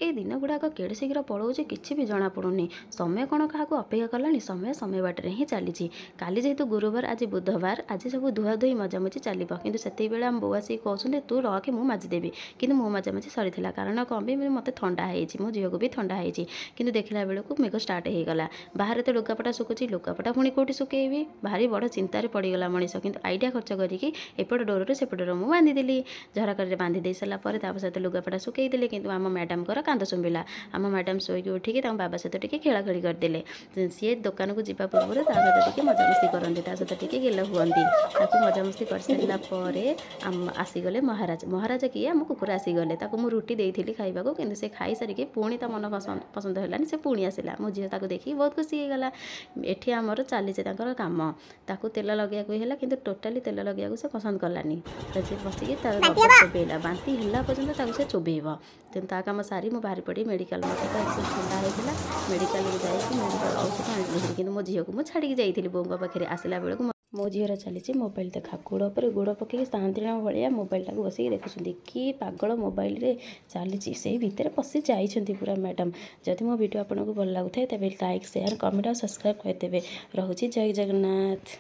ए दिन गुड़ाक केड़े शीघ्र पड़ोचे किसी भी जना पड़ुनी समय कौन क्या अपेक्षा कलानी समय समय बाटर ही चली काली जेहेतु गुरुवार आज बुधवार आज सब धुआधुई मजामजी चलो कि से आम बो आसिक कहते तू रखे मुझे माजिदेवी कि मो मजामजी सरी कारण कौन भी मत ठंडा है मो झील को भी ठंडा है कि देखला बेलू मेघ स्टार्ट हो गला बाहर तो लुगापटा सुकुची लुगापटा पुणी कौटी सुकेबी भारी बड़ चिंतार पड़गला मनीष किंतु आइडिया खर्च करके एपट डोर सेपट डोर मुझे बांधिदेली झरकर बांधि दे सारापर सहित लुगापटा सुकईदेली कि आम मैडम कांद शुंबिला आम मैडम शोक उठिकी बाबा सहित टी खेलाखेली करदे सी दुकान को जावा पूर्व सहित टी मजामस्ती करती सहित टी गेल हुंती मजामस्ती कर सारापर आम आसीगले महाराज महाराज किए आम कुकुर आसीगले मुझे रुटी देती खाइबा कि से खाई सारिकी पुणी ता मन पसंद है से पुणी आसला मो झील देखिए बहुत खुशी होगला एठी आमर चलीचे काम ताकू तेल लगे कि टोटाली तेल लगे से पसंद कलानी बसिक चोबेला बांती है पर्यटन से चोबेब तेणु कम सारी मुझे बाहरी पड़ी मेडिकल मत ठंडा होता मेडिकल जाइए मेडिकल औषध आनी कि मो झील को मुझे छाड़ी जाइली बों पाखे आसला बेलू मो झीर चली मोबाइल देखा गोड़ पर गोड़ पकई सांतिणा भाया मोबाइल बस देखुं कि पागल मोबाइल रे चली से भितर पशि जाइछन्ति पूरा मैडम जदि मो वीडियो आपको भल लगुए तेज लाइक शेयर कमेंट और सब्सक्राइब करदेवे रोचे जय जगन्नाथ।